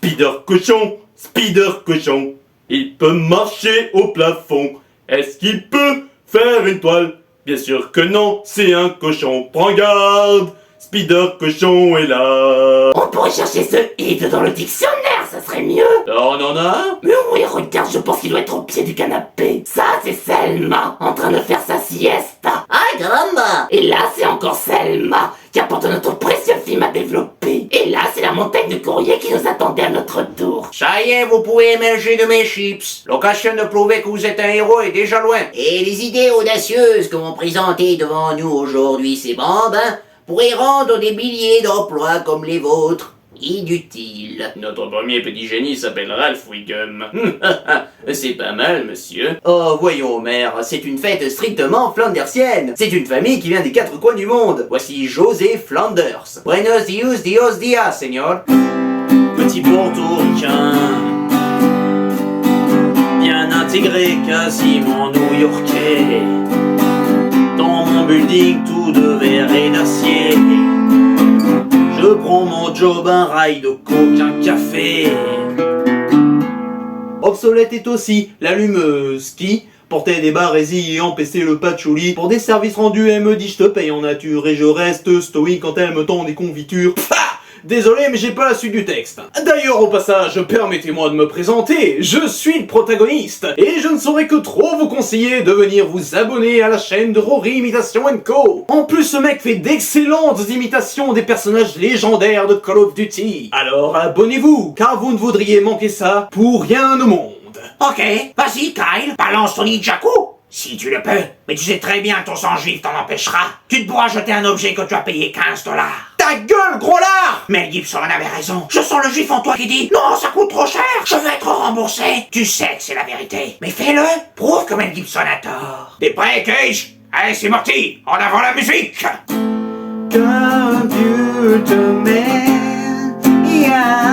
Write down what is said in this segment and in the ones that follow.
Spider cochon. Il peut marcher au plafond. Est-ce qu'il peut faire une toile? Bien sûr que non, c'est un cochon. Prends garde, Spider cochon est là. On pourrait chercher ce hit dans le dictionnaire, ça serait mieux. On en a un? Mais oui, regarde, je pense qu'il doit être au pied du canapé. Ça, c'est Selma, en train de faire sa siesta. Ah, caramba! Et là, c'est encore Selma, qui apporte notre précieux film à développer. Et là, c'est la montagne de courrier qui nous attendait à notre tour. Ça y est, vous pouvez émerger de mes chips. L'occasion de prouver que vous êtes un héros est déjà loin. Et les idées audacieuses que vous présentez devant nous aujourd'hui, ces bombes, pourraient rendre des milliers d'emplois comme les vôtres inutiles. Notre premier petit génie s'appelle Ralph Wiggum. C'est pas mal, monsieur. Oh, voyons, mère, c'est une fête strictement flandersienne. C'est une famille qui vient des quatre coins du monde. Voici José Flanders. Buenos dias, señor. Petit portoricain, bien intégré, quasiment new-yorkais. Dans mon building tout de verre et d'acier. Je prends mon job, un rail de coke, un café. Obsolète est aussi l'allumeuse qui portait des barésies et empestait le patchouli. Pour des services rendus, elle me dit je te paye en nature et je reste stoïque quand elle me tend des confitures. Désolé, mais j'ai pas la suite du texte. D'ailleurs, au passage, permettez-moi de me présenter. Je suis le protagoniste. Et je ne saurais que trop vous conseiller de venir vous abonner à la chaîne de Rory Imitation Co. En plus, ce mec fait d'excellentes imitations des personnages légendaires de Call of Duty. Alors abonnez-vous, car vous ne voudriez manquer ça pour rien au monde. Ok, vas-y Kyle, balance ton ninjaku. Si tu le peux, mais tu sais très bien que ton sang juif t'en empêchera. Tu te pourras jeter un objet que tu as payé 15 $. Ta gueule, gros lard! Mel Gibson avait raison. Je sens le juif en toi qui dit « Non, ça coûte trop cher, je veux être remboursé !» Tu sais que c'est la vérité. Mais fais-le, prouve que Mel Gibson a tort. T'es prêt, Cage? Allez, c'est parti, en avant la musique! Computer man, yeah.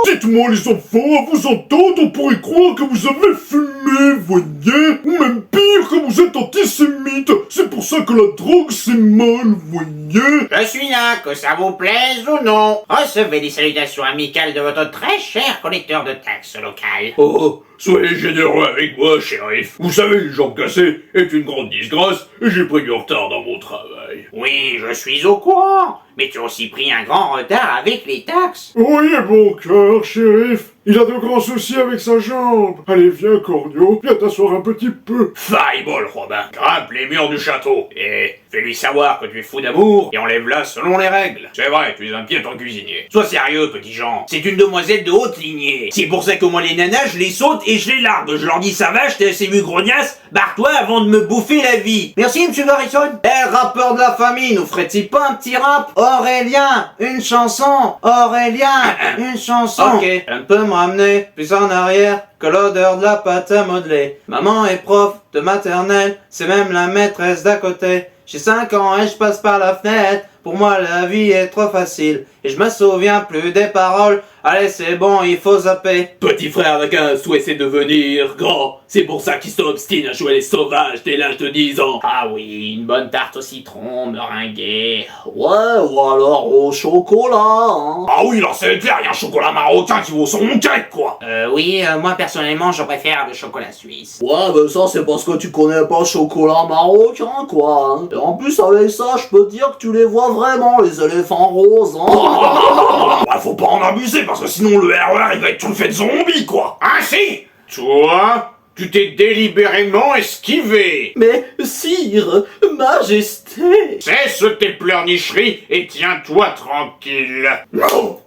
Dites-moi les enfants, à vous entendre, on pourrait croire que vous avez fumé, voyez? Ou même pire, que vous êtes antisémite. C'est pour ça que la drogue c'est mal, voyez? Je suis là, que ça vous plaise ou non. Recevez les salutations amicales de votre très cher collecteur de taxes local. Oh, soyez généreux avec moi, shérif. Vous savez, les jambes cassées est une grande disgrâce et j'ai pris du retard dans mon travail. Oui, je suis au courant. Mais tu as aussi pris un grand retard avec les taxes. Voyez bon cœur, shérif. Il a de grands soucis avec sa jambe. Allez, viens, Cornio, viens t'asseoir un petit peu. Fireball, Robin, grimpe les murs du château. Et fais-lui savoir que tu es fou d'amour et enlève-la selon les règles. C'est vrai, tu es un piètre cuisinier. Sois sérieux, petit Jean. C'est une demoiselle de haute lignée. C'est pour ça que moi, les nanas, je les saute et je les largue. Je leur dis, ça va, je t'ai assez vu, grognasse. Barre-toi avant de me bouffer la vie. Merci, monsieur Garrison. Rappeur de la famille, nous ferait-il pas un petit rap? Aurélien, une chanson. Aurélien, une chanson. Ok, elle peut me ramener plus en arrière que l'odeur de la pâte à modeler. Maman est prof de maternelle, c'est même la maîtresse d'à côté. J'ai 5 ans et je passe par la fenêtre. Pour moi la vie est trop facile et je me souviens plus des paroles. Allez c'est bon, il faut zapper. Petit frère n'a qu'un souhait, c'est devenir grand. C'est pour ça qu'il s'obstine à jouer les sauvages dès l'âge de 10 ans. Ah oui, une bonne tarte au citron, meringuée. Ouais, ou alors au chocolat, hein. Ah oui, là c'est clair, y a un chocolat marocain qui vaut son cake, quoi. Oui, moi personnellement, je préfère le chocolat suisse. Ouais, mais ça c'est parce que tu connais pas le chocolat marocain, quoi, hein. Et en plus avec ça, je peux te dire que tu les vois vraiment, les éléphants roses, hein. Ouais, faut pas en abuser, parce que sinon le RER il va être tout fait de zombies, quoi. Ainsi, toi, tu t'es délibérément esquivé. Mais sire, majesté. Cesse tes pleurnicheries et tiens-toi tranquille. Non.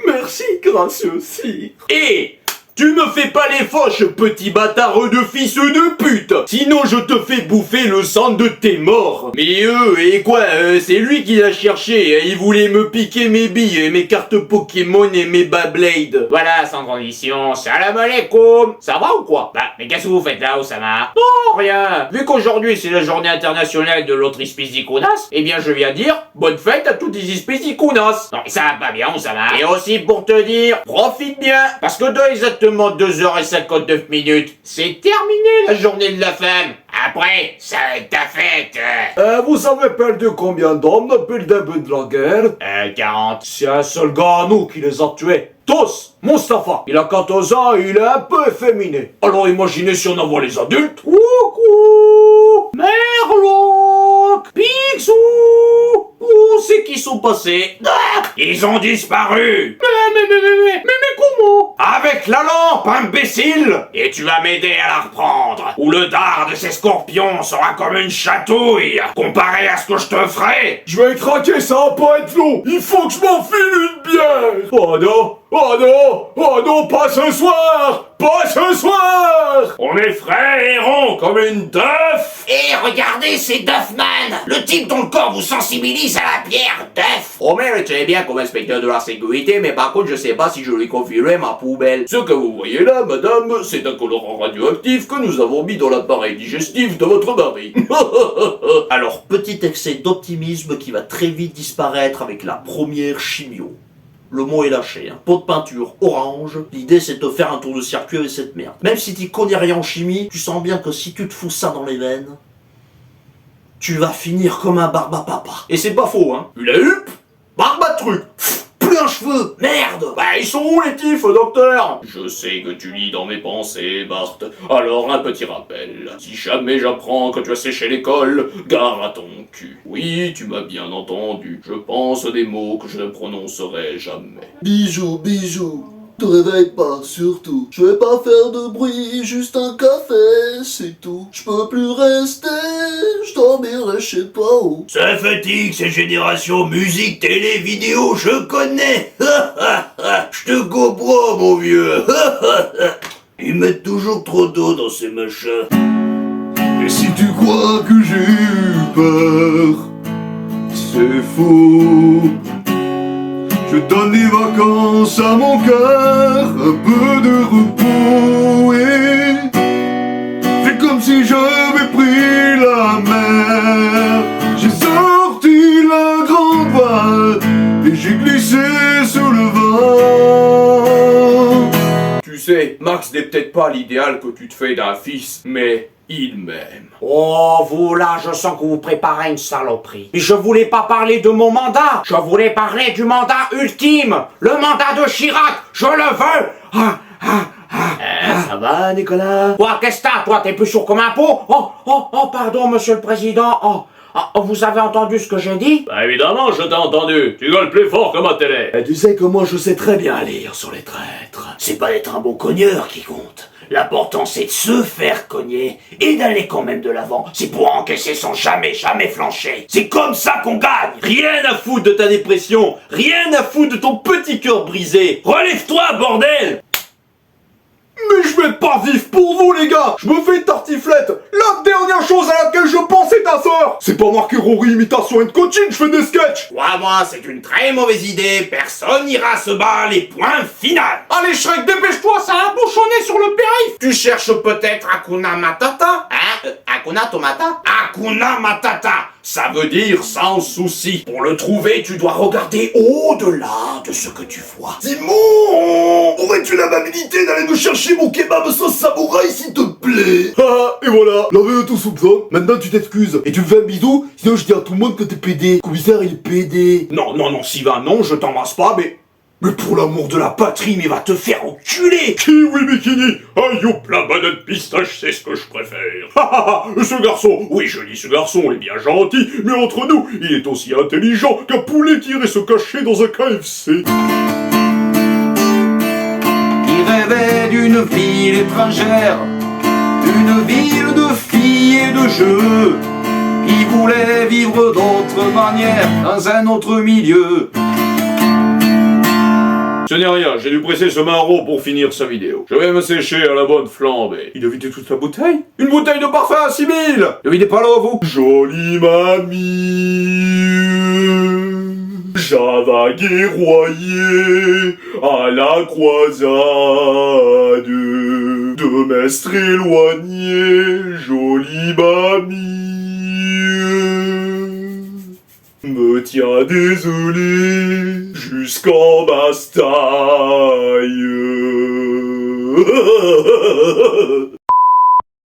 Merci, gracieux sire. Et tu me fais pas les fauches, petit bâtard de fils de pute. Sinon je te fais bouffer le sang de tes morts. Mais et quoi, c'est lui qui l'a cherché. Il voulait me piquer mes billes, mes cartes Pokémon et mes Beyblade. Voilà, sans condition, salam alaikum. Ça va ou quoi? Bah, mais qu'est-ce que vous faites là, Osama? Non, rien. Vu qu'aujourd'hui c'est la journée internationale de l'autre Ispizikunas, eh bien je viens dire bonne fête à tous les Ispizikunas. Non, mais ça va pas bien, Osama. Et aussi pour te dire, profite bien, parce que dans exactement exactement 2h59. C'est terminé la journée de la femme. Après, ça va être ta fête. Vous avez perdu combien d'hommes depuis le début de la guerre? 40. C'est un seul gars à nous qui les a tués. Tous! Mustapha! Il a 14 ans et il est un peu efféminé. Alors imaginez si on envoie les adultes. Coucou Merloc Picsou Où c'est qu'ils sont passés? Ils ont disparu. Mais comment? Avec la lampe, imbécile. Et tu vas m'aider à la reprendre. Ou le dard de ces scorpions sera comme une chatouille, comparé à ce que je te ferai. Je vais craquer, ça va pas être long. Il faut que je m'enfile une bière. Oh non! Oh non! Oh non, pas ce soir! Pas ce soir! On est frais et rond comme une d'œuf. Et regardez, c'est Duffman, le type dont le corps vous sensibilise à la bière, Duff. Homer est très bien comme inspecteur de la sécurité, mais par contre je sais pas si je lui confierai ma poubelle. Ce que vous voyez là, madame, c'est un colorant radioactif que nous avons mis dans l'appareil digestif de votre mari. Alors, petit excès d'optimisme qui va très vite disparaître avec la première chimio. Le mot est lâché, hein. Pot de peinture orange. L'idée c'est de te faire un tour de circuit avec cette merde. Même si tu connais rien en chimie, tu sens bien que si tu te fous ça dans les veines, tu vas finir comme un barbapapa. Et c'est pas faux, hein. Une huppe? Barba truc. Plus un cheveu, merde. Bah ils sont où les tifs, docteur? Je sais que tu lis dans mes pensées, Bart. Alors un petit rappel. Si jamais j'apprends que tu as séché l'école, gare à ton cul. Oui, tu m'as bien entendu. Je pense des mots que je ne prononcerai jamais. Bijou, bijou, te réveille pas, surtout. Je vais pas faire de bruit, juste un café, c'est tout. Je peux plus rester, je dormirai je sais pas où. Ça fatigue ces générations musique, télé, vidéo, je connais. Je te comprends, mon vieux. Ils mettent toujours trop d'eau dans ces machins. Et si tu crois que j'ai eu peur, c'est faux. Je donne des vacances à mon cœur, un peu de repos et fais comme si j'avais pris la mer. J'ai sorti la grande voile et j'ai glissé sous le vent. Tu sais, Max n'est peut-être pas l'idéal que tu te fais d'un fils, mais il m'aime. Oh, vous là, je sens que vous préparez une saloperie. Mais je voulais pas parler de mon mandat. Je voulais parler du mandat ultime. Le mandat de Chirac. Je le veux. Ça va, Nicolas? Toi, qu'est-ce que t'as? Toi, t'es plus sourd comme un pot? Oh, pardon, monsieur le président. Vous avez entendu ce que j'ai dit? Bah évidemment, je t'ai entendu. Tu gueules plus fort que ma télé. Et tu sais que moi je sais très bien lire sur les traîtres. C'est pas d'être un bon cogneur qui compte. L'important c'est de se faire cogner et d'aller quand même de l'avant. C'est pour encaisser sans jamais flancher. C'est comme ça qu'on gagne. Rien à foutre de ta dépression. Rien à foutre de ton petit cœur brisé. Relève-toi, bordel. Mais je vais pas vivre pour vous les gars. Je me fais une tartiflette. La dernière chose à laquelle je pense est ta sœur. C'est pas marqué Rory imitation and coaching, je fais des sketchs. Crois-moi, c'est une très mauvaise idée. Personne n'ira se battre les points finales. Allez, Shrek, dépêche-toi, ça a bouchonné sur le périph'. Tu cherches peut-être Hakuna Matata? Hein? Hakuna Tomata? Hakuna Matata. Ça veut dire sans souci. Pour le trouver, tu dois regarder au-delà de ce que tu vois. Simon, aurais-tu l'amabilité d'aller me chercher mon kebab sauce samouraï s'il te plaît? Ah, et voilà, l'avait tout soupçon. Maintenant tu t'excuses. Et tu me fais un bisou, sinon je dis à tout le monde que t'es pédé. Commissaire, il est pédé. Non, Sylvain, non, je t'embrasse pas, mais pour l'amour de la patrie, mais va te faire enculer. Kiwi Bikini, un youp la banane pistache, c'est ce que je préfère. Ce garçon, oui je dis ce garçon est bien gentil, mais entre nous, il est aussi intelligent qu'un poulet qui irait se cacher dans un KFC. Il rêvait d'une ville étrangère, d'une ville de filles et de jeux. Il voulait vivre d'autre manière, dans un autre milieu. Ce n'est rien, j'ai dû presser ce marron pour finir sa vidéo. Je vais me sécher à la bonne flambée. Il a vidé toute sa bouteille? Une bouteille de parfum à 6000! Ne videz pas l'eau, vous? Jolie mamie, Java guerroyer à la croisade, de mestre éloigné, jolie mamie, me tiens désolé jusqu'en bastaille.